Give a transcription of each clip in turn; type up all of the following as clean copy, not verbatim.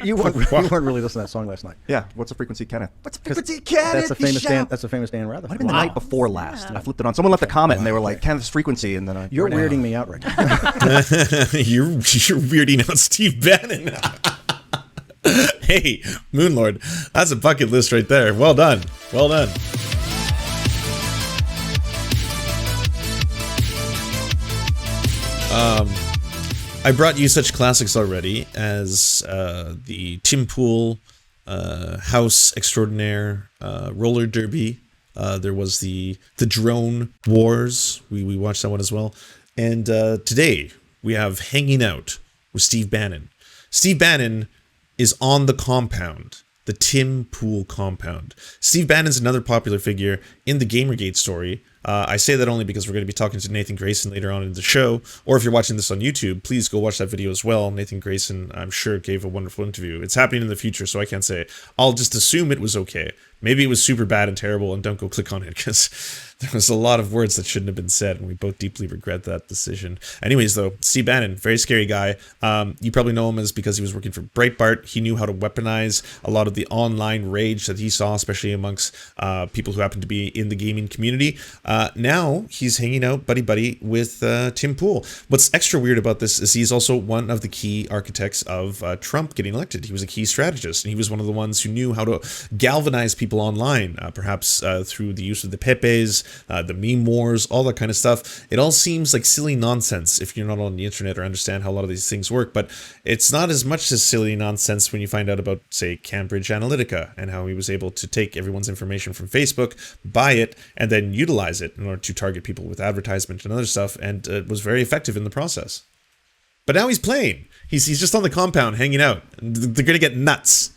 You weren't really listening to that song last night. Yeah. What's the frequency, Kenneth? What's the frequency, Kenneth? That's a famous Dan Rather. Might have been the night before last. And I flipped it on. Someone left a comment and they were like, Kenneth's frequency. And then You're weirding me out right now. You're weirding out Steve Bannon. Hey, Moonlord, that's a bucket list right there. Well done. Well done. I brought you such classics already as the Tim Pool, House Extraordinaire, Roller Derby. There was the Drone Wars. We watched that one as well. And today we have Hanging Out with Steve Bannon. Steve Bannon is on the compound, the Tim Pool compound. Steve Bannon's another popular figure in the Gamergate story. I say that only because we're going to be talking to Nathan Grayson later on in the show, or if you're watching this on YouTube, please go watch that video as well. Nathan Grayson, I'm sure, gave a wonderful interview. It's happening in the future, so I can't say. I'll just assume it was okay. Maybe it was super bad and terrible, and don't go click on it, because there was a lot of words that shouldn't have been said, and we both deeply regret that decision. Anyways, though, Steve Bannon, very scary guy. You probably know him as because he was working for Breitbart. He knew how to weaponize a lot of the online rage that he saw, especially amongst people who happen to be in the gaming community. Now he's hanging out buddy-buddy with Tim Pool. What's extra weird about this is he's also one of the key architects of Trump getting elected. He was a key strategist, and he was one of the ones who knew how to galvanize people online, perhaps through the use of the Pepes, the meme wars, all that kind of stuff. It all seems like silly nonsense if you're not on the internet or understand how a lot of these things work, but it's not as much as silly nonsense when you find out about, say, Cambridge Analytica and how he was able to take everyone's information from Facebook, buy it, and then utilize it in order to target people with advertisement and other stuff, and was very effective in the process. But now he's playing. He's just on the compound hanging out. They're gonna get nuts.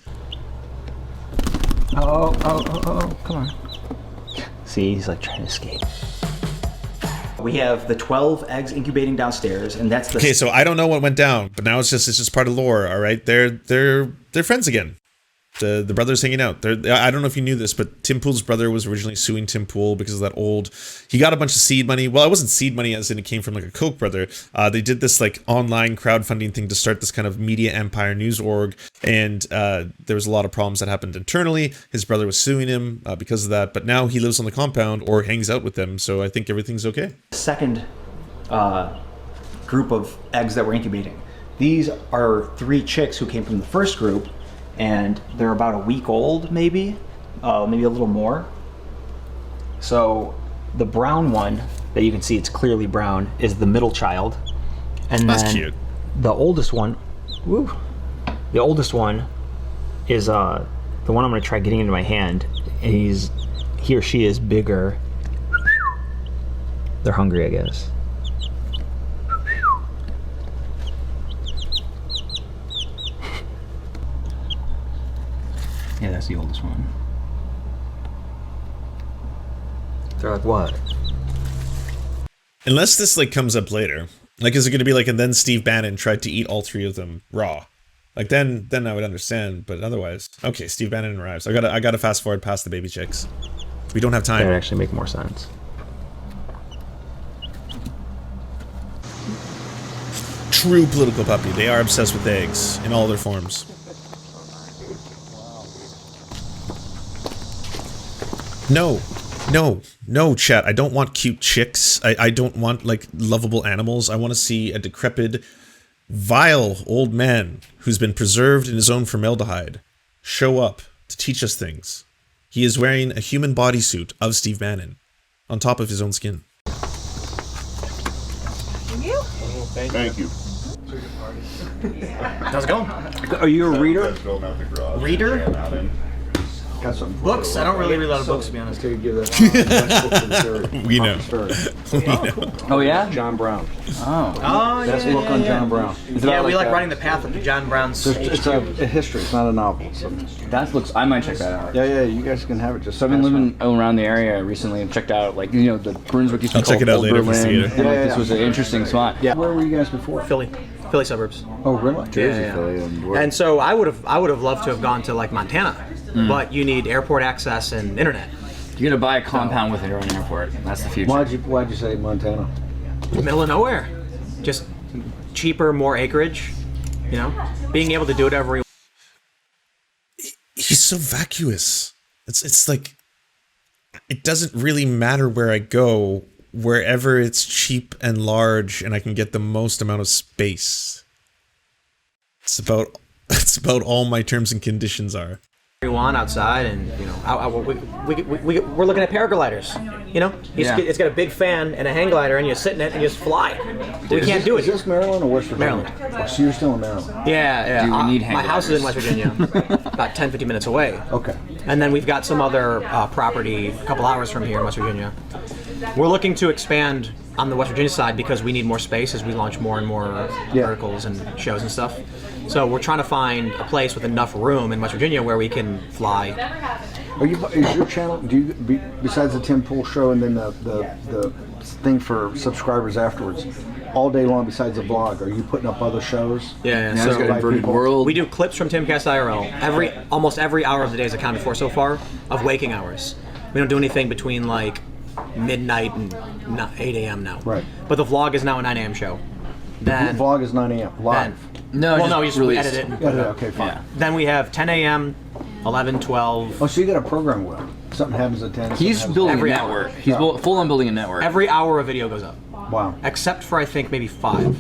Oh, come on. See, he's like trying to escape. We have the 12 eggs incubating downstairs, and that's the... Okay, so I don't know what went down, but now it's just part of lore, all right? They're friends again. The brothers hanging out. I don't know if you knew this, but Tim Pool's brother was originally suing Tim Pool because of that old... He got a bunch of seed money. Well, it wasn't seed money as in it came from like a Koch brother. They did this like online crowdfunding thing to start this kind of media empire news org, and there was a lot of problems that happened internally. His brother was suing him because of that, but now he lives on the compound or hangs out with them, so I think everything's okay. Second group of eggs that we're incubating. These are 3 chicks who came from the first group, and they're about a week old, maybe a little more. So the brown one that you can see, it's clearly brown, is the middle child, and that's then cute. The oldest one, the oldest one is the one I'm going to try getting into my hand, and he or she is bigger. They're hungry, I guess. Yeah, that's the oldest one. They're like, what? Unless this like comes up later, like is it going to be like, and then Steve Bannon tried to eat all 3 of them raw? Like then I would understand, but otherwise, okay. Steve Bannon arrives. I gotta fast forward past the baby chicks. We don't have time. That would actually make more sense. True political puppy. They are obsessed with eggs in all their forms. No, chat. I don't want cute chicks. I don't want, like, lovable animals. I want to see a decrepit, vile old man who's been preserved in his own formaldehyde show up to teach us things. He is wearing a human bodysuit of Steve Bannon on top of his own skin. Thank you. How's it going? Are you a reader? Reader? Got some Books? I don't really read a lot of books, to be honest. to give that. We know. Oh yeah? John Brown. Oh, That's a book on John Brown. Yeah, we like riding the path of John Brown's. It's a history. It's not a novel. So. That looks. I might check that out. Yeah. You guys can have it. Just. So I've been living around the area recently and checked out, like, you know, the Brunswick used to be I'll check called it out Old later, Berlin, Mr. and Gator. like, this was an interesting spot. Yeah. Where were you guys before? Philly suburbs. Oh, really? Jersey, Yeah. Philly, And so I would have loved to have gone to like Montana, but you need airport access and internet. You're gonna buy a compound with your own airport. That's the future. Why'd you say Montana? Middle of nowhere, just cheaper, more acreage. You know, being able to do whatever. he's so vacuous. It's like it doesn't really matter where I go, wherever it's cheap and large and I can get the most amount of space. It's about all my terms and conditions are. You want outside, and you know, we're looking at paragliders. You know, it's got a big fan and a hang glider, and you sit in it and you just fly. We can't do it. Is this Maryland or West Virginia? Maryland. Oh, so you're still in Maryland. Yeah. Do we need hang my house is in West Virginia, about 10-15 minutes away. Okay. And then we've got some other property a couple hours from here in West Virginia. We're looking to expand on the West Virginia side because we need more space as we launch more and more articles and shows and stuff. So we're trying to find a place with enough room in West Virginia where we can fly. Is your channel? Do you besides the Tim Pool show and then the thing for subscribers afterwards, all day long besides the vlog, are you putting up other shows? Yeah. Now So it's got Inverted World. we do clips from Timcast IRL. Almost every hour of the day is accounted for so far of waking hours. We don't do anything between like midnight and 8 a.m. now. Right. But the vlog is now a 9 a.m. show. Then The vlog is 9 a.m. live. no, you just released. edit it and put Yeah, it up. okay, fine. Yeah. Then we have 10 a.m., 11, 12. Oh, so you got a program with him. Something happens at 10. He's something building a Every network. hour. He's full on building a network. Every hour a video goes up, happens. Wow. except for I think maybe 5.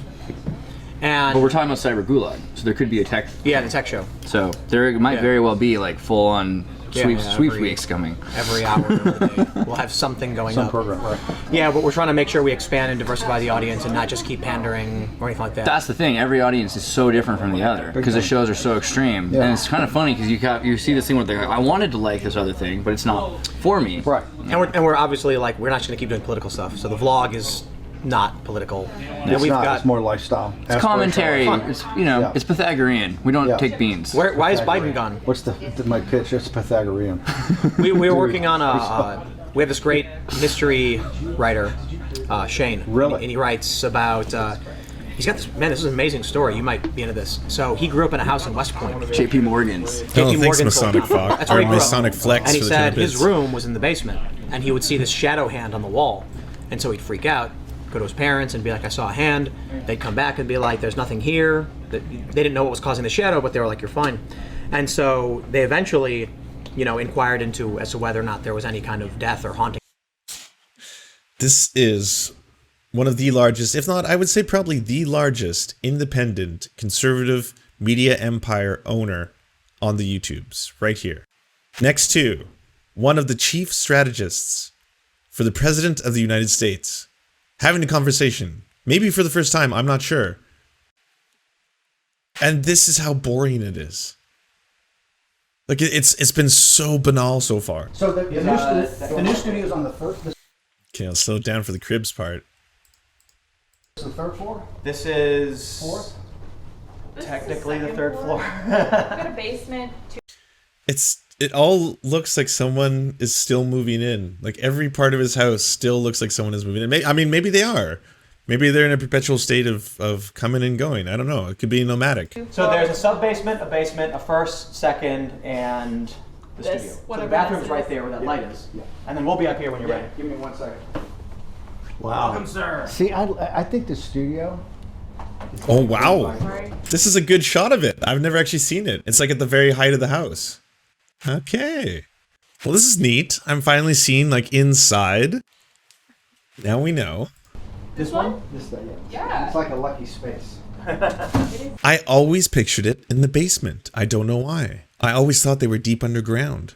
And But we're talking about Cyber Gulag, so there could be a tech. yeah, the tech show. So there might Yeah. very well be like full on sweeps every- weeks coming. Every hour of the day, we'll have something going Some up. program, right? Yeah, but we're trying to make sure we expand and diversify the audience and not just keep pandering or anything like that. That's the thing. Every audience is so different from the other because the shows are so extreme, Yeah. and it's kind of funny because you see this thing where they're like, I wanted to like this other thing, but it's not for me. Right. And we're obviously like we're not just gonna keep doing political stuff. So the vlog is not political. And It's we've not. got It's more lifestyle. It's commentary. Fun. It's Yeah. it's Pythagorean. We don't Yeah. take beans. why is Biden gone? What's my pitch? It's Pythagorean. We were working on we have this great mystery writer, Shane. Really? And he writes about. He's got this this is an amazing story. You might be into this. So he grew up in a house in West Point. JP Morgan's. Oh, JP thanks, Morgan Masonic told- Fox. That's where Or he grew up. Masonic Flex And he for the said his tidbits. room was in the basement, and he would see this shadow hand on the wall, and so he'd freak out, go to his parents, and be like, "I saw a hand." They'd come back and be like, "There's nothing here." They didn't know what was causing the shadow, but they were like, "You're fine." And so they eventually, inquired into as to whether or not there was any kind of death or haunting. This is one of the largest, if not, I would say probably the largest independent conservative media empire owner on the YouTubes, right here. Next to one of the chief strategists for the President of the United States, having a conversation, maybe for the first time, I'm not sure. And this is how boring it is. Like, it's been so banal so far. So the new studio's on the first. Okay, I'll slow it down for the cribs part. This is the third floor. This is Fourth. technically the third floor. We've got a basement. It all looks like someone is still moving in. Like every part of his house still looks like someone is moving in. I mean, maybe they are. Maybe they're in a perpetual state of coming and going. I don't know. It could be nomadic. So there's a sub-basement, a basement, a first, second, and the This, studio. So the whatever bathroom's this right is. there where that light is. And then we'll be up here when you're ready. Give me 1 second. Wow. Welcome, sir. See, I think the studio. Oh, wow. Sorry. This is a good shot of it. I've never actually seen it. It's like at the very height of the house. Okay. Well, this is neat. I'm finally seeing like inside. Now we know. This one? This thing, Yeah. It's like a lucky space. I always pictured it in the basement. I don't know why. I always thought they were deep underground.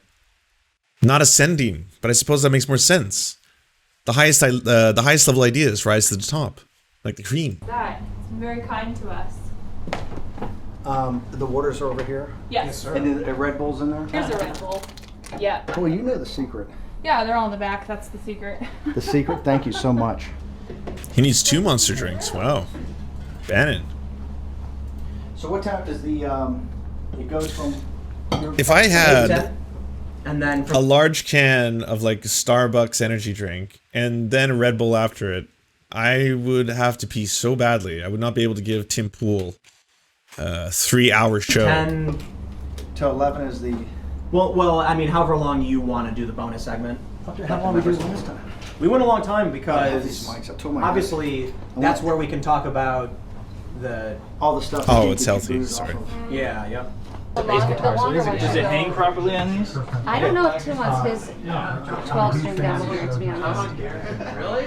Not ascending, but I suppose that makes more sense. The highest level ideas rise to the top, like the cream. That. It's very kind to us. The waters are over here. Yes. And the Red Bull's in there. Here's a Red Bull. Yeah. Oh, you know the secret. Yeah, they're all in the back. That's the secret. The secret. Thank you so much. He needs 2 monster drinks. Wow. Bannon. So what time does the it goes from? If I had And then a large can of like Starbucks energy drink and then a Red Bull after it, I would have to pee so badly. I would not be able to give Tim Pool a 3-hour show. 10. Till 11 is the. Well, I mean, however long you want to do the bonus segment. How long we do last time? We went a long time have because these mics. I told my obviously that's where we can talk about the all the stuff. Oh, that it's you healthy, booze off sorry. of. yeah. The longer one. Does it hang properly on these? I don't know if Tim wants his 12-string down here, to be honest.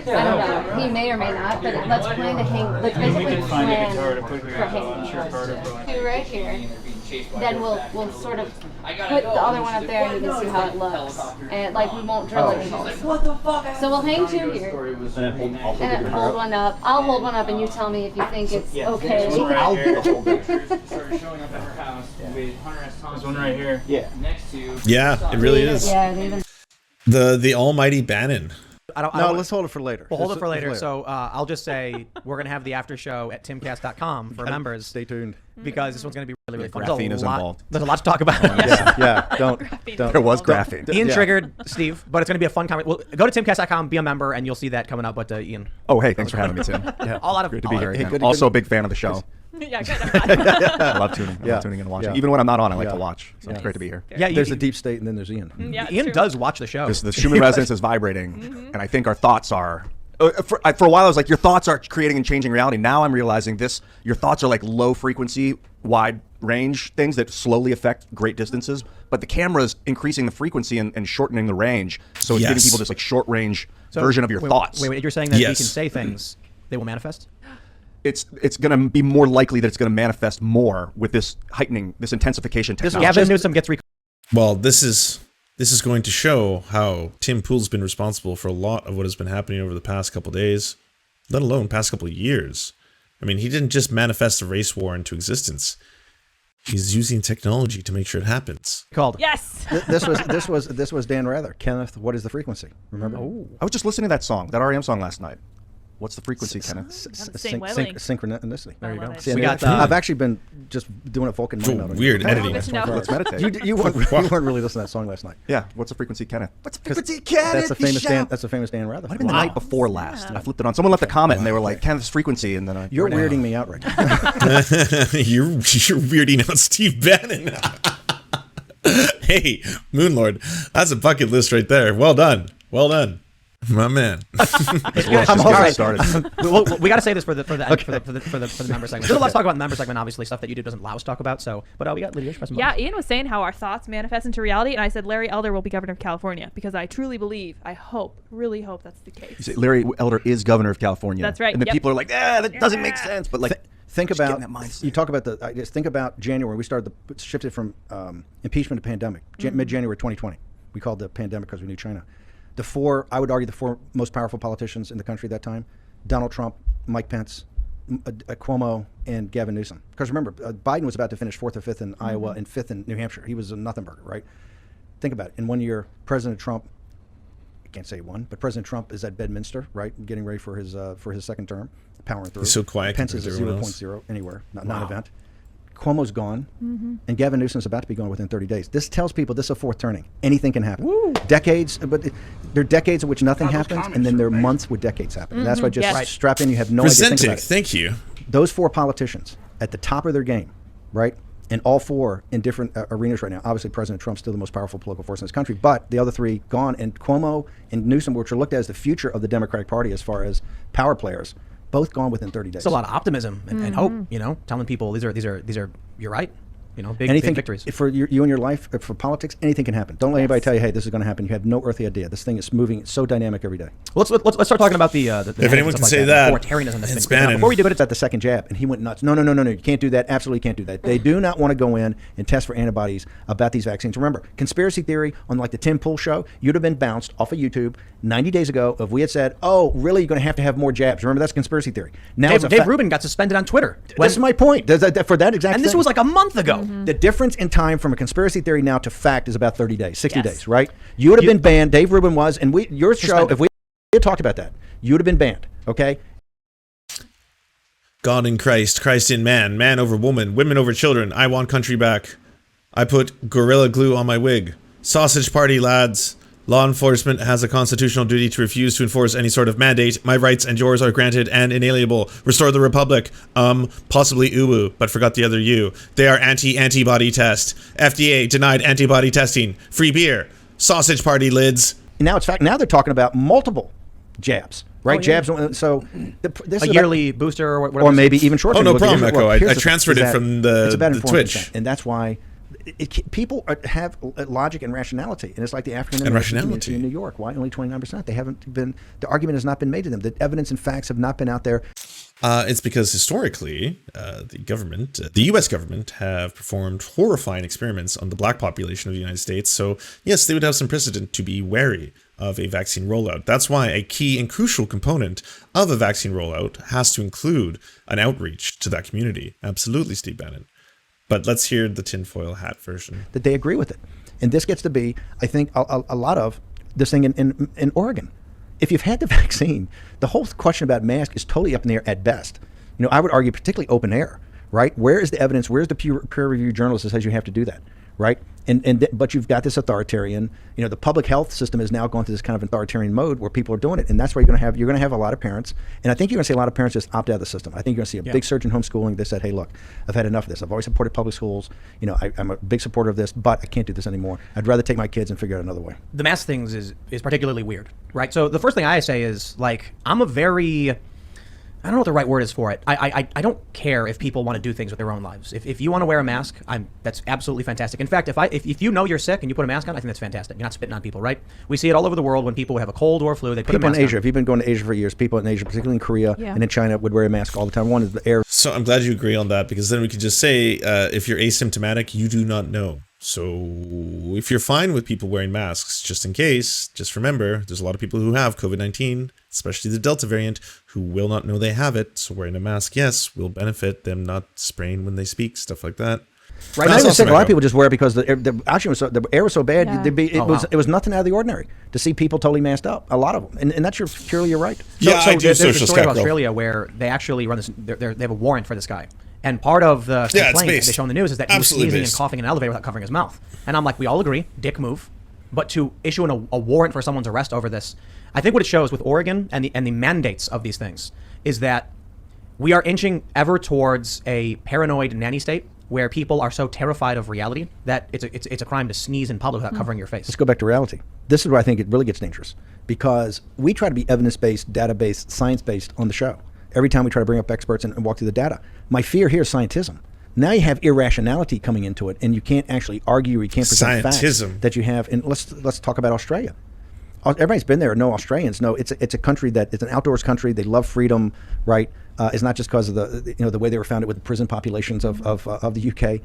I don't know. He may or may not, but let's plan to hang. Let's basically plan for hanging. Two right here. Then we'll sort of put the other one up there and you can see how it looks. And like we won't drill any holes. So we'll hang two here. And hold one up. I'll hold one up and you tell me if you think it's okay. There's one right here. Yeah. Yeah, it really is. Yeah, The almighty Bannon. No, let's hold it for later. We'll hold it for later. So I'll just say we're going to have the after show at timcast.com for members. Stay tuned. Because this one's going to be really, really fun. Graphene is involved. There's a lot to talk about. Don't. There was graphene. Ian triggered Steve, but it's going to be a fun conversation. Well, go to timcast.com, be a member, and you'll see that coming up. But Ian. Oh, hey, thanks for having me, Tim. Yeah. All out of Great to be here. Hey, Again. Also a big fan of the show. Yeah, good. I love tuning. I love tuning in and watching. Even when I'm not on, I like to watch. So it's great to be here. Yeah, there's the deep state, and then there's Ian. Yeah, Ian does watch the show. The Schumann resonance is vibrating, and I think our thoughts are. For a while, I was like, your thoughts are creating and changing reality. Now I'm realizing this. Your thoughts are like low frequency, wide range things that slowly affect great distances. But the camera's increasing the frequency and shortening the range, so it's giving people this like short range version of your thoughts. Wait, you're saying that we can say things, they will manifest? It's going to be more likely that it's going to manifest more with this heightening, this intensification technology. Gavin Newsom gets Well, this is going to show how Tim Pool's been responsible for a lot of what has been happening over the past couple of days, let alone past couple of years. I mean, he didn't just manifest the race war into existence. He's using technology to make sure it happens. Called. Yes. This was Dan Rather. Kenneth, what is the frequency? Remember? Oh. I was just listening to that song, that REM song last night. What's the frequency, Kenneth? Synchronicity. There you go. See, I've actually been just doing a Vulcan mind meld. Weird editing. Let's meditate. You weren't really listening to that song last night. Yeah. What's the frequency, Kenneth? What's the frequency, Kenneth? That's a famous Dan Rather. Might have been the night before last. And I flipped it on. Someone left a comment and they were like, Kenneth's frequency, and then I. You're weirding me out right now. You're weirding out Steve Bannon. Hey, Moonlord, that's a bucket list right there. Well done. Well done. My man. I'm all right. We got to say this for the member segment. There's a lot to talk about in the member segment, obviously, stuff that YouTube doesn't allow us to talk about. So, but we got Lydia. Yeah, Ian was saying how our thoughts manifest into reality, and I said Larry Elder will be governor of California because I truly believe, I hope, really hope that's the case. You say Larry Elder is governor of California. That's right. And then people are like, that doesn't make sense. But like, think about you talk about think about January. We shifted from impeachment to pandemic. Mid-January 2020. We called the pandemic because we knew China. I would argue the four most powerful politicians in the country at that time: Donald Trump, Mike Pence, Cuomo, and Gavin Newsom. Because remember, Biden was about to finish 4th or 5th in Iowa and 5th in New Hampshire. He was a nothing burger, right? Think about it. In 1 year, President Trump, I can't say one, but President Trump is at Bedminster, right, getting ready for his second term, powering through. He's so quiet. Pence is at 0.0 anywhere, non-event. Cuomo's gone, and Gavin Newsom's about to be gone within 30 days. This tells people this is a fourth turning. Anything can happen. Woo. Decades, but there are decades in which nothing happens, and then there are months where decades happen. And that's why just strap in. You have no idea. Think about it. Thank you. Those four politicians at the top of their game, right? And all four in different arenas right now. Obviously, President Trump's still the most powerful political force in this country, but the other three gone. And Cuomo and Newsom, which are looked at as the future of the Democratic Party as far as power players, both gone within 30 days. It's a lot of optimism and hope, telling people these are you're right. Big victories. For you and your life, for politics, anything can happen. Don't let anybody tell you, hey, this is going to happen. You have no earthly idea. This thing is moving. It's so dynamic every day. Let's start talking about the if anyone can say that, authoritarianism it's Bannon. Before we do it, it's at the second jab, and he went nuts. No, you can't do that. Absolutely can't do that. They do not want to go in and test for antibodies about these vaccines. Remember, conspiracy theory on like the Tim Pool show, you'd have been bounced off of YouTube 90 days ago if we had said, oh, really, you're going to have more jabs. Remember, that's conspiracy theory. Now Dave Rubin got suspended on Twitter. This is my point. For that exact thing. And this was like a month ago. The difference in time from a conspiracy theory now to fact is about 30 days, 60 days, right? You would have been banned. Dave Rubin was, and your show, if we had talked about that, you would have been banned, okay? God in Christ, Christ in man, man over woman, women over children. I want country back. I put Gorilla Glue on my wig. Sausage party, lads. Law enforcement has a constitutional duty to refuse to enforce any sort of mandate. My rights and yours are granted and inalienable. Restore the republic. Possibly uwu, but forgot the other U. They are anti-antibody test. FDA denied antibody testing. Free beer. Sausage party lids. Now it's fact. Now they're talking about multiple jabs, right? Jabs. So this a yearly booster or whatever. Or maybe even shorter. Oh, no problem, Echo. I transferred it from the Twitch. And that's why People have logic and rationality, and it's like the African And American rationality. community in New York. Why only 29%? They haven't been. The argument has not been made to them. The evidence and facts have not been out there. It's because historically, the U.S. government have performed horrifying experiments on the black population of the United States. So yes, they would have some precedent to be wary of a vaccine rollout. That's why a key and crucial component of a vaccine rollout has to include an outreach to that community. Absolutely, Steve Bannon. But let's hear the tinfoil hat version. That they agree with it, and this gets to be, I think, a lot of this thing in Oregon. If you've had the vaccine, the whole question about masks is totally up in the air at best. You know, I would argue particularly open air, right? Where is the evidence? Where's the peer-reviewed journalist that says you have to do that, right? But you've got this authoritarian, you know, the public health system is now going to this kind of authoritarian mode where people are doing it, and that's where you're going to have a lot of parents, and I think you're going to see a lot of parents just opt out of the system. I think you're going to see a big surge in homeschooling. They said, hey, look, I've had enough of this. I've always supported public schools. You know, I'm a big supporter of this, but I can't do this anymore. I'd rather take my kids and figure out another way. The mask things is particularly weird, right? So the first thing I say is, like, I'm a very, I don't know what the right word is for it. I don't care if people want to do things with their own lives. If you want to wear a mask, that's absolutely fantastic. In fact, if you know you're sick and you put a mask on, I think that's fantastic. You're not spitting on people, right? We see it all over the world when people have a cold or a flu, they put a mask on. People in Asia, if you've been going to Asia for years, people in Asia, particularly in Korea and in China, would wear a mask all the time. One is the air. So I'm glad you agree on that, because then we could just say, if you're asymptomatic, you do not know. So if you're fine with people wearing masks, just in case, just remember, there's a lot of people who have COVID-19, especially the Delta variant, who will not know they have it. So wearing a mask, yes, will benefit them not spraying when they speak, stuff like that. Right. I was saying a lot of people just wear it because the air was so bad. It was nothing out of the ordinary to see people totally masked up. A lot of them, and that's purely your right. I do there's a social story of scarecrow. Australia where they actually run this. They have a warrant for this guy. And part of the complaint they show on the news is that he was sneezing and coughing in an elevator without covering his mouth. And I'm like, we all agree, dick move. But to issue a warrant for someone's arrest over this, I think what it shows with Oregon and the mandates of these things is that we are inching ever towards a paranoid nanny state where people are so terrified of reality that it's a crime to sneeze in public without covering your face. Let's go back to reality. This is where I think it really gets dangerous, because we try to be evidence-based, data-based, science-based on the show. Every time we try to bring up experts and walk through the data. My fear here is scientism. Now you have irrationality coming into it, and you can't actually argue, you can't present facts that you have. And let's talk about Australia. Everybody's been there. No Australians. No, it's a country that it's an outdoors country. They love freedom, right? It's not just because of the way they were founded with the prison populations of the UK.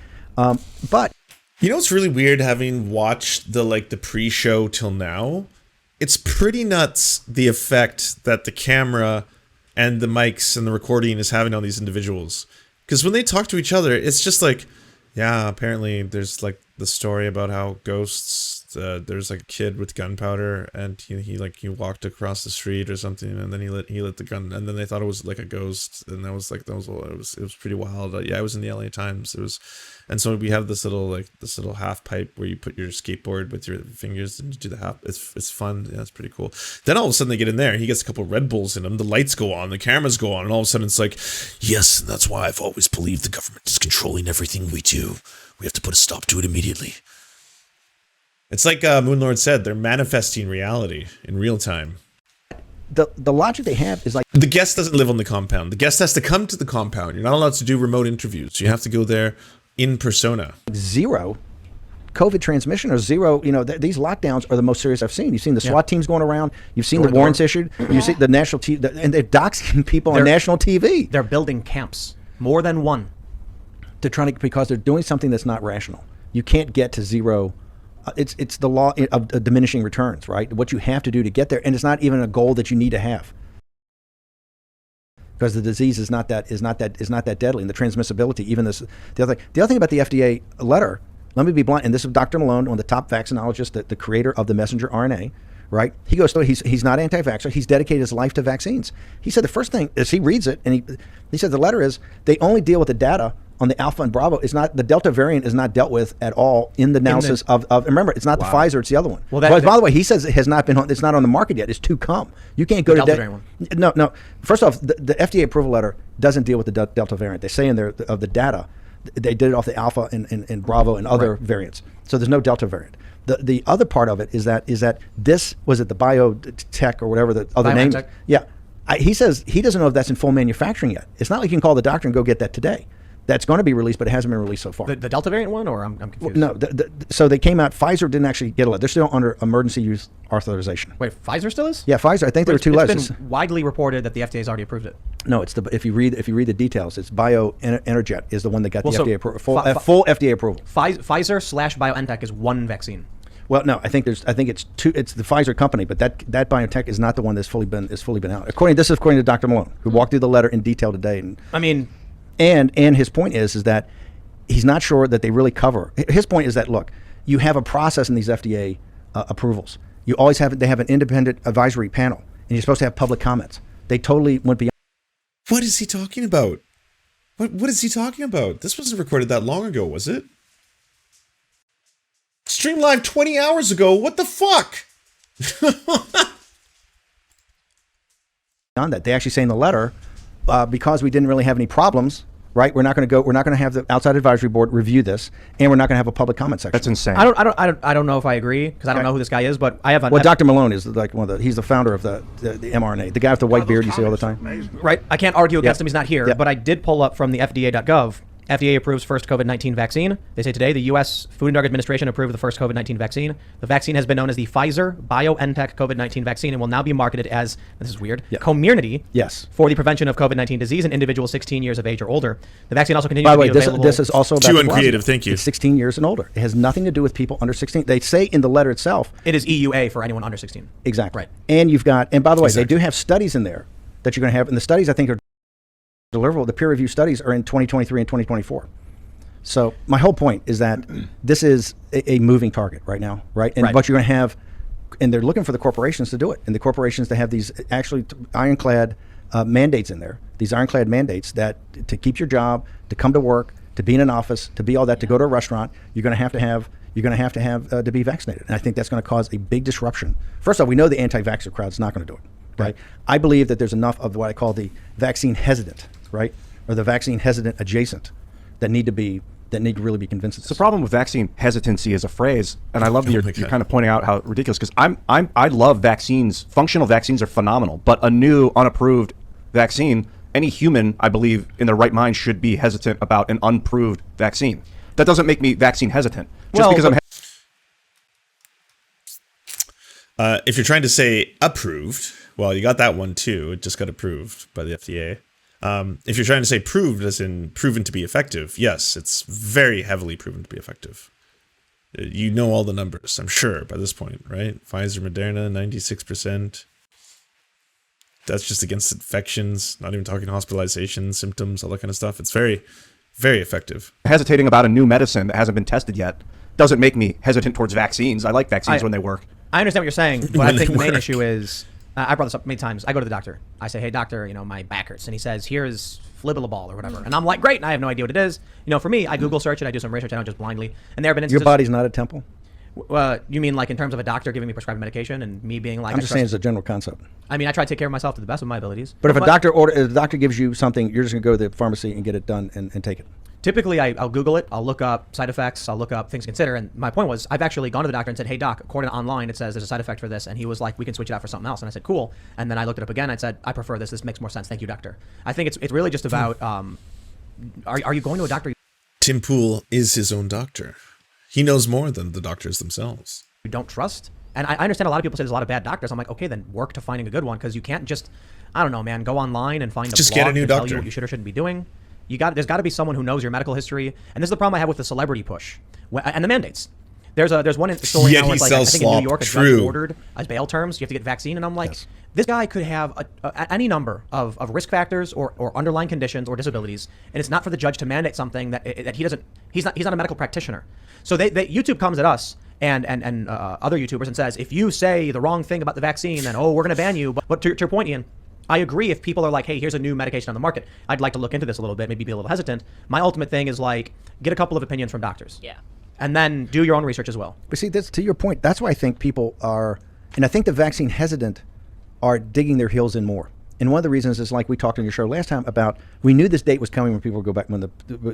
But you know, it's really weird having watched the pre-show till now. It's pretty nuts the effect that the camera and the mics and the recording is having on these individuals. Because when they talk to each other, it's just like, yeah, apparently there's like the story about how ghosts, there's like a kid with gunpowder, and he walked across the street or something, and then he lit the gun, and then they thought it was like a ghost, and it was pretty wild. Yeah, it was in the LA Times. And so we have this little half pipe where you put your skateboard with your fingers and you do the half. It's fun. Yeah, it's pretty cool. Then all of a sudden they get in there. He gets a couple of Red Bulls in him. The lights go on. The cameras go on. And all of a sudden it's like, yes, and that's why I've always believed the government is controlling everything we do. We have to put a stop to it immediately. It's like Moonlord said, they're manifesting reality in real time. The logic they have is like, the guest doesn't live on the compound. The guest has to come to the compound. You're not allowed to do remote interviews. You have to go there in persona. Zero COVID transmission, or zero, these lockdowns are the most serious I've seen. You've seen the SWAT teams going around. You've seen the warrants issued. You see the national TV, and they're doxing people on national TV. They're building camps, more than one. Because they're doing something that's not rational. You can't get to zero. It's the law of diminishing returns, right? What you have to do to get there, and it's not even a goal that you need to have, because the disease is not that deadly, and the transmissibility. Even this, the other thing about the FDA letter. Let me be blunt, and this is Dr. Malone, one of the top vaccinologists, the creator of the messenger RNA. Right? He goes through. He's not anti-vaxxer. He's dedicated his life to vaccines. He said the first thing is he reads it, and he said the letter is they only deal with the data on the Alpha and Bravo. Is not the Delta variant is not dealt with at all in the analysis of. Remember, it's not the Pfizer, it's the other one. Well, by the way, he says it has not been. It's not on the market yet. It's to come. You can't go to Delta variant one. No. First off, the FDA approval letter doesn't deal with the Delta variant. They say in there of the data, they did it off the Alpha and Bravo and other variants. So there's no Delta variant. The other part of it is that this was it the biotech or whatever the other name. Yeah, he says he doesn't know if that's in full manufacturing yet. It's not like you can call the doctor and go get that today. That's going to be released, but it hasn't been released so far. The Delta variant one, or I'm confused. No, so they came out. Pfizer didn't actually get a letter. They're still under emergency use authorization. Wait, Pfizer still is? Yeah, Pfizer. I think there were two letters. It's been widely reported that the FDA has already approved it. No, it's if you read the details, it's BioEnerjet is the one that got the so FDA approval, full FDA approval. Pfizer/BioNTech is one vaccine. Well, no, I think it's two. It's the Pfizer company, but that biotech is not the one that's fully been out. According to Dr. Malone, who walked through the letter in detail today. And I mean, and his point is that he's not sure that they really cover. His point is that, look, you have a process in these FDA approvals. You always they have an independent advisory panel, and you're supposed to have public comments. They totally went beyond. What is he talking about? What is he talking about? This wasn't recorded that long ago, was it? Stream live 20 hours ago. What the fuck? On that, they actually say in the letter, because we didn't really have any problems, right? We're not going to have the outside advisory board review this, and we're not going to have a public comment section. That's insane. I don't know if I agree, because I don't know who this guy is, but I have. Well, Dr. Malone is like he's the founder of the mRNA, the guy with the white beard you see all the time. Right. I can't argue against him. He's not here, but I did pull up from the FDA.gov. FDA approves first COVID-19 vaccine. They say today the U.S. Food and Drug Administration approved the first COVID-19 vaccine. The vaccine has been known as the Pfizer-BioNTech COVID-19 vaccine and will now be marketed as, this is weird, Comirnaty for the prevention of COVID-19 disease in individuals 16 years of age or older. The vaccine also continues to be available. By the way, this is also about too uncreative, thank you. It's 16 years and older. It has nothing to do with people under 16. They say in the letter itself. It is EUA for anyone under 16. Exactly. Right. And you've got, and by the way, they do have studies in there that you're going to have, and the studies I think are deliverable. The peer review studies are in 2023 and 2024. So my whole point is that this is a moving target right now, right? And what you're going to have, and they're looking for the corporations to do it, and the corporations to have these actually ironclad mandates in there, these ironclad mandates that to keep your job, to come to work, to be in an office, to be all that, to go to a restaurant, you're going to have to have to be vaccinated, and I think that's going to cause a big disruption. First off, we know the anti-vaxxer crowd is not going to do it, right? I believe that there's enough of what I call the vaccine hesitant, right, or the vaccine hesitant adjacent that need to really be convinced of this. The problem with vaccine hesitancy as a phrase, and I love that you're kind of pointing out how ridiculous, because I love vaccines. Functional vaccines are phenomenal, but a new unapproved vaccine, any human, I believe, in their right mind should be hesitant about an unproved vaccine. That doesn't make me vaccine hesitant. Just because I'm if you're trying to say approved, well, you got that one too. It just got approved by the FDA. If you're trying to say proved, as in proven to be effective, yes, it's very heavily proven to be effective. You know all the numbers, I'm sure, by this point, right? Pfizer, Moderna, 96%. That's just against infections, not even talking hospitalization, symptoms, all that kind of stuff. It's very, very effective. Hesitating about a new medicine that hasn't been tested yet doesn't make me hesitant towards vaccines. I like vaccines when they work. I understand what you're saying, but I think the main issue is, I brought this up many times. I go to the doctor. I say, hey, doctor, my back hurts. And he says, here's Flibalabal or whatever. And I'm like, great. And I have no idea what it is. For me, I Google search it. I do some research. I don't just blindly. And there have been instances. Your body's not a temple? You mean like in terms of a doctor giving me prescribed medication and me being like... I'm just saying it's a general concept. I mean, I try to take care of myself to the best of my abilities. But if a doctor gives you something, you're just going to go to the pharmacy and get it done and take it. Typically, I'll Google it. I'll look up side effects. I'll look up things to consider. And my point was, I've actually gone to the doctor and said, hey, doc, according to online, it says there's a side effect for this. And he was like, we can switch it out for something else. And I said, cool. And then I looked it up again. I said, I prefer this. This makes more sense. Thank you, doctor. I think it's really just about, are you going to a doctor? Tim Pool is his own doctor. He knows more than the doctors themselves. You don't trust? And I understand a lot of people say there's a lot of bad doctors. I'm like, okay, then work to finding a good one, because you can't just, I don't know, man, go online and find a blog get a new to doctor. tell you what you should or shouldn't be doing. There's got to be someone who knows your medical history, and this is the problem I have with the celebrity push and the mandates. There's one story now where it's like, I think in New York, a judge ordered as bail terms, you have to get vaccine, and I'm like, this guy could have any number of risk factors or underlying conditions or disabilities, and it's not for the judge to mandate something that he's not a medical practitioner. So YouTube comes at us and other YouTubers and says, if you say the wrong thing about the vaccine, then we're going to ban you. But to your point, Ian, I agree. If people are like, hey, here's a new medication on the market, I'd like to look into this a little bit, maybe be a little hesitant. My ultimate thing is like, get a couple of opinions from doctors. Yeah. And then do your own research as well. But see, that's to your point. That's why I think people are, and I think the vaccine hesitant are digging their heels in more. And one of the reasons is, like we talked on your show last time about, we knew this date was coming when people would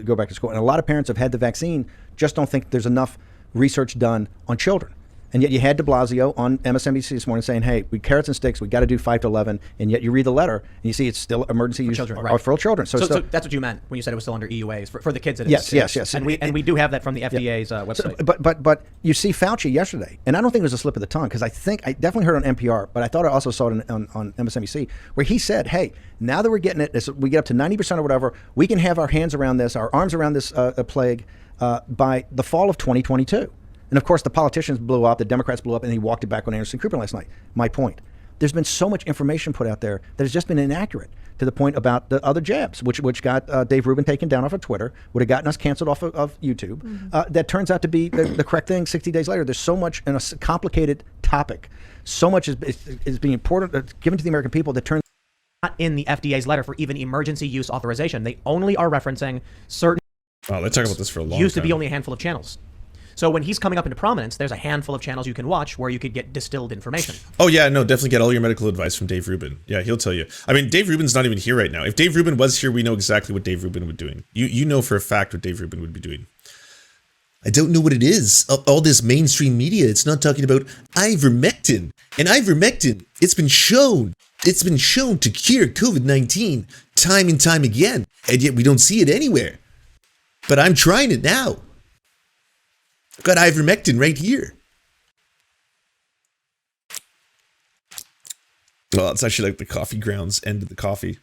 go back to school. And a lot of parents have had the vaccine, just don't think there's enough research done on children. And yet you had de Blasio on MSNBC this morning saying, hey, we carrots and sticks, we got to do 5 to 11. And yet you read the letter and you see it's still emergency use children, or right. for children. So that's what you meant when you said it was still under EUAs for the kids. It yes, is. yes. And we do have that from the FDA's website. But you see Fauci yesterday, and I don't think it was a slip of the tongue, because I definitely heard on NPR, but I thought I also saw it on MSNBC, where he said, hey, now that we're getting it, we get up to 90% or whatever, we can have our hands around this, our arms around this plague by the fall of 2022. And of course, the politicians blew up, the Democrats blew up, and he walked it back on Anderson Cooper last night. My point. There's been so much information put out there that has just been inaccurate, to the point about the other jabs, which got Dave Rubin taken down off of Twitter, would have gotten us canceled off of YouTube. That turns out to be the correct thing 60 days later. There's so much in a complicated topic. So much is being important, given to the American people, that turns not in the FDA's letter for even emergency use authorization. They only are referencing certain. Oh, they talk about this for a long time. Used to be only a handful of channels. So when he's coming up into prominence, there's a handful of channels you can watch where you could get distilled information. Oh yeah, no, definitely get all your medical advice from Dave Rubin. Yeah, he'll tell you. I mean, Dave Rubin's not even here right now. If Dave Rubin was here, we know exactly what Dave Rubin would be doing. You know for a fact what Dave Rubin would be doing. I don't know what it is. All this mainstream media, it's not talking about ivermectin. And ivermectin, it's been shown to cure COVID-19 time and time again. And yet we don't see it anywhere. But I'm trying it now. I've got ivermectin right here. Well, it's actually like the coffee grounds end of the coffee.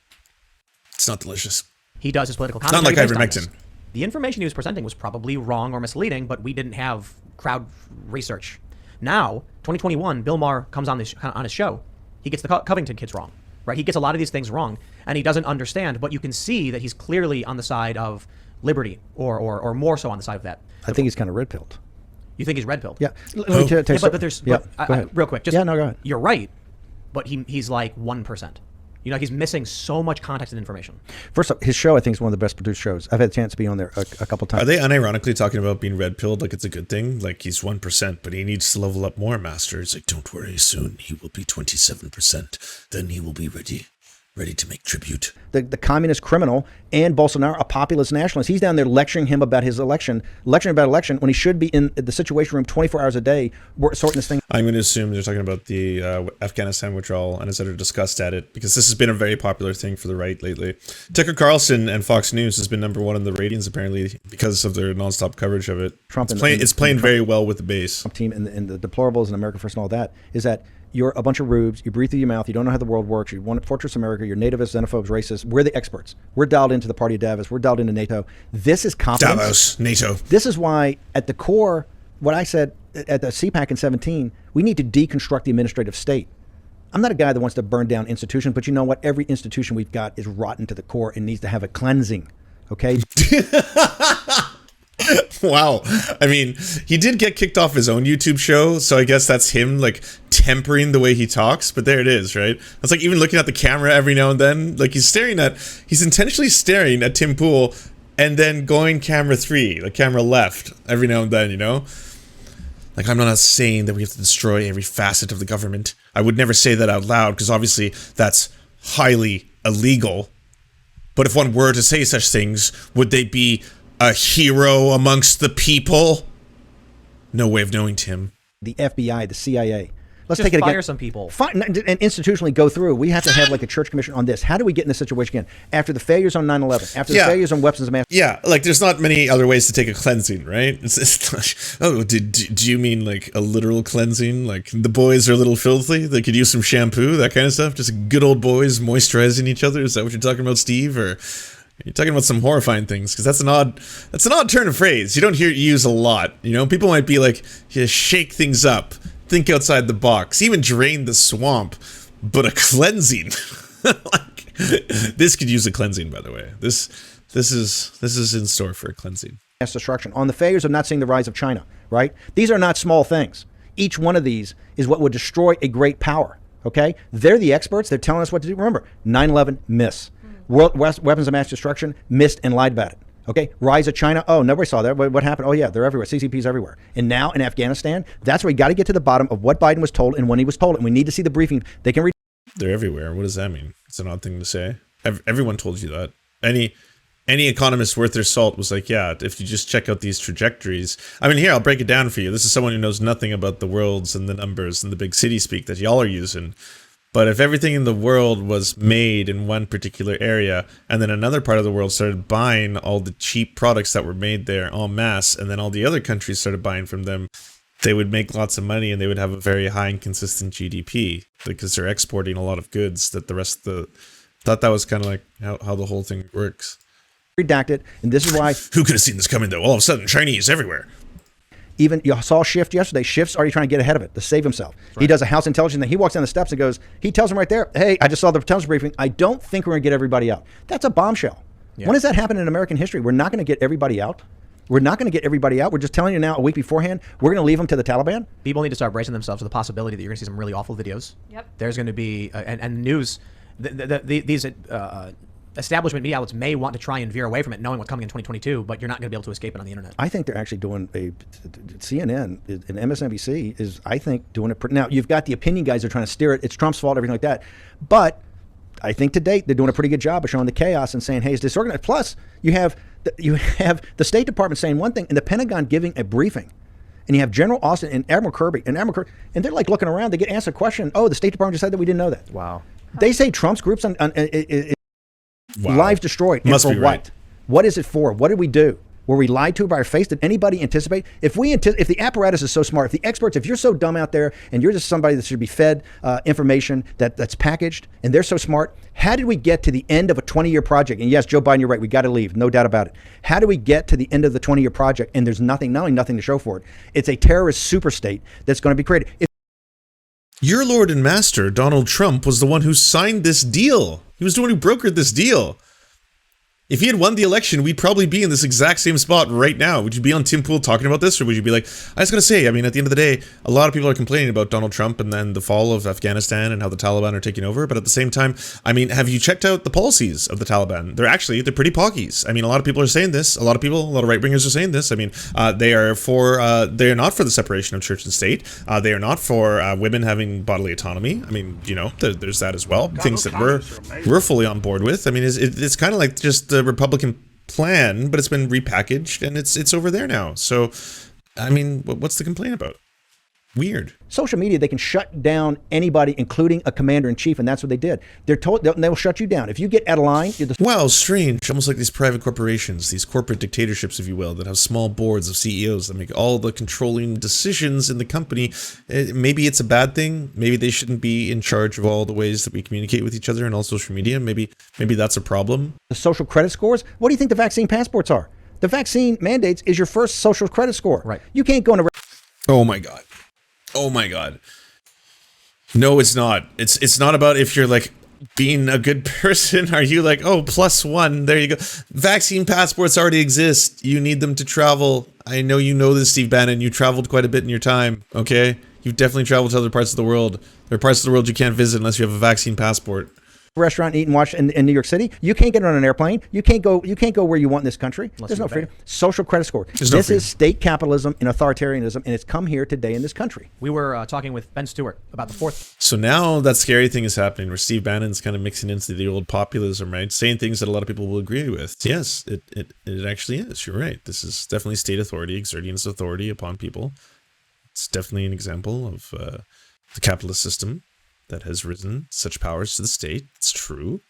It's not delicious. He does his political Not commentary. like based on ivermectin. this. The information he was presenting was probably wrong or misleading, but we didn't have crowd research. Now, 2021, Bill Maher comes on his show. He gets the Covington kids wrong, right? He gets a lot of these things wrong, and he doesn't understand. But you can see that he's clearly on the side of liberty, or more so on the side of that. I think he's kind of red-pilled. You think he's red-pilled? Yeah. Let me tell you but there's go ahead. real quick. Just, yeah, no, go ahead. You're right, but he's like 1%. You know, he's missing so much context and information. First up, his show, I think, is one of the best produced shows. I've had a chance to be on there a couple times. Are they unironically talking about being red-pilled like it's a good thing? Like he's 1%, but he needs to level up more, Master. It's like, don't worry, soon he will be 27%. Then he will be ready to make tribute. The communist criminal and Bolsonaro, a populist nationalist, he's down there lecturing him about his election, when he should be in the Situation Room 24 hours a day, sorting this thing. I'm going to assume they're talking about the Afghanistan withdrawal and is under disgust at it, because this has been a very popular thing for the right lately. Tucker Carlson and Fox News has been #1 in the ratings, apparently, because of their nonstop coverage of it. Trump it's playing very well with the base. Trump team and the deplorables and America First and all that is that you're a bunch of rubes. You breathe through your mouth. You don't know how the world works. You want to fortress America. You're nativists, xenophobes, racists. We're the experts. We're dialed into the party of Davos. We're dialed into NATO. This is competence. Davos, NATO. This is why, at the core, what I said at the CPAC in 17, we need to deconstruct the administrative state. I'm not a guy that wants to burn down institutions, but you know what? Every institution we've got is rotten to the core and needs to have a cleansing. Okay? Wow. I mean, he did get kicked off his own YouTube show, so I guess that's him, like, tempering the way he talks, but there it is, right? It's like even looking at the camera every now and then, like he's intentionally staring at Tim Pool and then going camera 3, like camera left every now and then, you know? Like, I'm not saying that we have to destroy every facet of the government. I would never say that out loud, because obviously that's highly illegal. But if one were to say such things, would they be a hero amongst the people? No way of knowing, Tim. The FBI, the CIA. Let's Just take it again. fire some people. And institutionally go through. We have to have like a church commission on this. How do we get in this situation again? After the failures on 9/11, after the failures on weapons of mass. Yeah, like there's not many other ways to take a cleansing, right? It's like, oh, do you mean like a literal cleansing? Like the boys are a little filthy? They could use some shampoo, that kind of stuff? Just good old boys moisturizing each other? Is that what you're talking about, Steve? Or you're talking about some horrifying things? Because that's an odd turn of phrase. You don't hear it used a lot. You know, people might be like, yeah, shake things up. Think outside the box, even drain the swamp, but a cleansing. Like, this could use a cleansing, by the way. This is in store for a cleansing. Mass destruction. On the failures of not seeing the rise of China, right? These are not small things. Each one of these is what would destroy a great power, okay? They're the experts. They're telling us what to do. Remember, 9/11, miss. Weapons of mass destruction, missed and lied about it. Okay, rise of China. Oh, nobody saw that. What happened? Oh, yeah, they're everywhere. CCP's everywhere. And now in Afghanistan, that's where we got to get to the bottom of what Biden was told and when he was told it. And we need to see the briefing. They can read. They're everywhere. What does that mean? It's an odd thing to say. Everyone told you that. Any any economist worth their salt was like, yeah, if you just check out these trajectories. I mean, here, I'll break it down for you. This is someone who knows nothing about the worlds and the numbers and the big city speak that y'all are using. But if everything in the world was made in one particular area, and then another part of the world started buying all the cheap products that were made there en masse, and then all the other countries started buying from them, they would make lots of money and they would have a very high and consistent GDP because they're exporting a lot of goods that the rest of the... Thought that was kind of like how the whole thing works. Redacted, and this is why. Who could have seen this coming, though? All of a sudden, Chinese everywhere. Even you saw Schiff yesterday. Schiff's already trying to get ahead of it to save himself. Right. He does a House intelligence thing. He walks down the steps and goes. He tells him right there, "Hey, I just saw the intelligence briefing. I don't think we're going to get everybody out." That's a bombshell. Yeah. When does that happen in American history? We're not going to get everybody out. We're not going to get everybody out. We're just telling you now a week beforehand, we're going to leave them to the Taliban. People need to start bracing themselves to the possibility that you're going to see some really awful videos. Yep. There's going to be and news. These establishment media outlets may want to try and veer away from it, knowing what's coming in 2022, but you're not going to be able to escape it on the internet. I think they're actually doing CNN and MSNBC is, I think, doing it. Now, you've got the opinion guys that are trying to steer it. It's Trump's fault, everything like that. But I think to date, they're doing a pretty good job of showing the chaos and saying, hey, it's disorganized. Plus, you have the State Department saying one thing and the Pentagon giving a briefing. And you have General Austin and Admiral Kirby, and they're like looking around. They get asked a question. Oh, the State Department just said that we didn't know that. Wow. They say Trump's groups lives destroyed. Must and be for right. what? What is it for? What did we do? Were we lied to by our face? Did anybody anticipate? If the apparatus is so smart, if the experts, if you're so dumb out there and you're just somebody that should be fed information that's packaged and they're so smart, how did we get to the end of a 20-year project? And yes, Joe Biden, you're right. We got to leave. No doubt about it. How do we get to the end of the 20-year project and there's not only nothing to show for it? It's a terrorist super state that's going to be created. Your Lord and Master, Donald Trump, was the one who signed this deal. He was the one who brokered this deal. If he had won the election, we'd probably be in this exact same spot right now. Would you be on Tim Pool talking about this? Or would you be like, I was going to say, I mean, at the end of the day, a lot of people are complaining about Donald Trump and then the fall of Afghanistan and how the Taliban are taking over. But at the same time, I mean, have you checked out the policies of the Taliban? They're pretty pockies. I mean, a lot of people are saying this. A lot of right-wingers are saying this. I mean, they are not for the separation of church and state. They are not for women having bodily autonomy. I mean, you know, there's that as well. Things that we're fully on board with. I mean, it's kind of like just the Republican plan, but it's been repackaged and it's over there now. So, I mean, what's the complaint about? Weird. Social media, they can shut down anybody, including a commander-in-chief, and that's what they did. They're told they will shut you down. If you get out of line, wow, strange. Almost like these private corporations, these corporate dictatorships, if you will, that have small boards of CEOs that make all the controlling decisions in the company. Maybe it's a bad thing. Maybe they shouldn't be in charge of all the ways that we communicate with each other and all social media. Maybe that's a problem. The social credit scores. What do you think the vaccine passports are? The vaccine mandates is your first social credit score. Right. You can't go into. Oh my God. Oh my God. No, it's not. It's not about if you're like being a good person. Are you like, oh, +1, there you go. Vaccine passports already exist. You need them to travel. I know you know this, Steve Bannon. You traveled quite a bit in your time, okay? You've definitely traveled to other parts of the world. There are parts of the world you can't visit unless you have a vaccine passport. Restaurant, eat and watch in New York City. You can't get on an airplane. You can't go where you want in this country. There's no freedom. Social credit score. This is state capitalism and authoritarianism, and it's come here today in this country. We were talking with Ben Stewart about the fourth. So now that scary thing is happening where Steve Bannon's kind of mixing into the old populism, right? Saying things that a lot of people will agree with. Yes, it actually is. You're right. This is definitely state authority exerting its authority upon people. It's definitely an example of the capitalist system that has risen such powers to the state. It's true.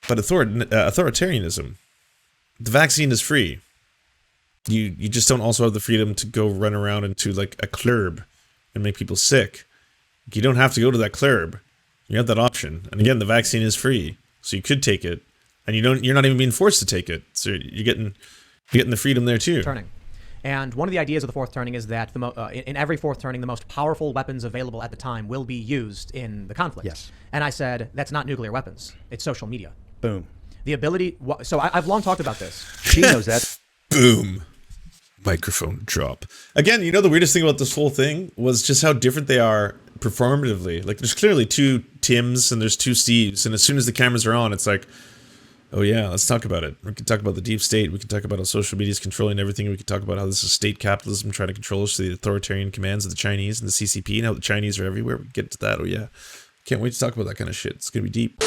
But authoritarianism, the vaccine is free. You just don't also have the freedom to go run around into like a club and make people sick. You don't have to go to that club. You have that option. And again, the vaccine is free. So you could take it. And you're not even being forced to take it. So you're getting the freedom there too. Turning. And one of the ideas of the fourth turning is that in every fourth turning, the most powerful weapons available at the time will be used in the conflict. Yes. And I said, that's not nuclear weapons. It's social media. Boom. The ability... So I've long talked about this. She knows that. Boom. Microphone drop. Again, you know, the weirdest thing about this whole thing was just how different they are performatively. Like, there's clearly two Tims and there's two Steves. And as soon as the cameras are on, it's like... Oh yeah, let's talk about it. We can talk about the deep state. We can talk about how social media is controlling everything. We can talk about how this is state capitalism trying to control us through the authoritarian commands of the Chinese and the CCP and how the Chinese are everywhere. We can get to that. Oh yeah. Can't wait to talk about that kind of shit. It's gonna be deep.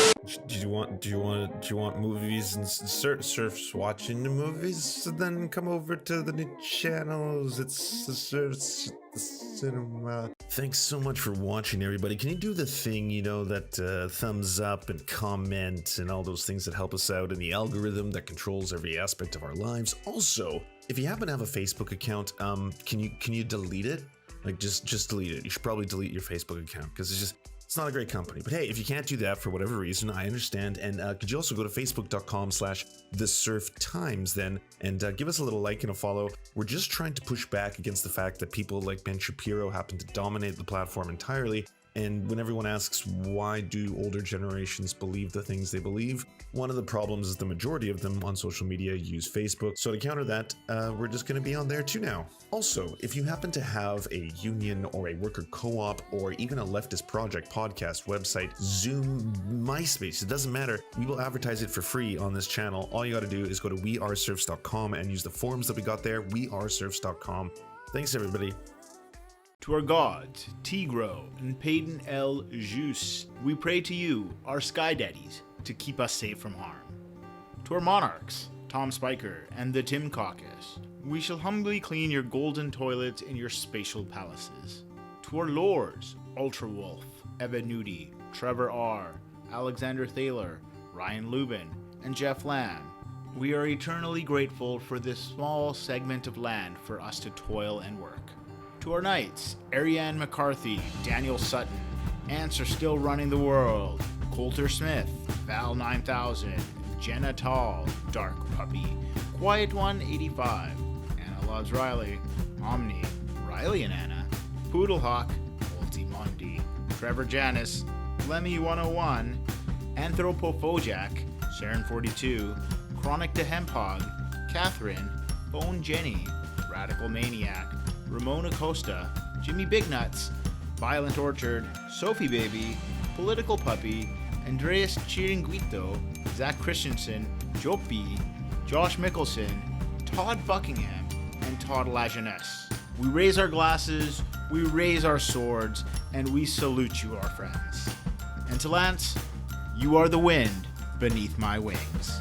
Do you want movies and Serfs watching the movies? So then come over to the new channels. It's the Serfs Cinema. Thanks so much for watching, everybody. Can you do the thing, you know, that thumbs up and comment and all those things that help us out in the algorithm that controls every aspect of our lives? Also, if you happen to have a Facebook account, can you delete it? Like just delete it. You should probably delete your Facebook account because it's not a great company. But hey, if you can't do that for whatever reason, I understand. And could you also go to facebook.com/thesurftimes then and give us a little like and a follow. We're just trying to push back against the fact that people like Ben Shapiro happen to dominate the platform entirely. And when everyone asks why do older generations believe the things they believe, one of the problems is the majority of them on social media use Facebook. So to counter that, we're just going to be on there too now. Also, if you happen to have a union or a worker co-op or even a leftist project, podcast, website, Zoom, MySpace, it doesn't matter. We will advertise it for free on this channel. All you got to do is go to weareserfs.com and use the forms that we got there, weareserfs.com. Thanks, everybody. To our gods, Tigro and Payden El Jus, we pray to you, our sky daddies, to keep us safe from harm. To our monarchs, Tom Spiker and the Tim Caucus, we shall humbly clean your golden toilets in your spatial palaces. To our lords, Ultra Wolf, Evan Nudie, Trevor R., Alexander Thaler, Ryan Lubin, and Jeff Lamb, we are eternally grateful for this small segment of land for us to toil and work. To our knights, Ariane McCarthy, Daniel Sutton, Ants Are Still Running the World, Coulter Smith, Val 9000, Jenna Tall, Dark Puppy, Quiet One 85, Anna Loves Riley, Omni, Riley and Anna, Poodlehawk, Multimondi, Trevor Janis, Lemmy 101, Anthropofojak, Saren 42, Chronic to Hemphog, Catherine, Bone Jenny, Radical Maniac, Ramona Costa, Jimmy Bignuts, Violent Orchard, Sophie Baby, Political Puppy, Andreas Chiringuito, Zach Christensen, Jopi, Josh Mickelson, Todd Buckingham, and Todd Lajeunesse. We raise our glasses, we raise our swords, and we salute you, our friends. And to Lance, you are the wind beneath my wings.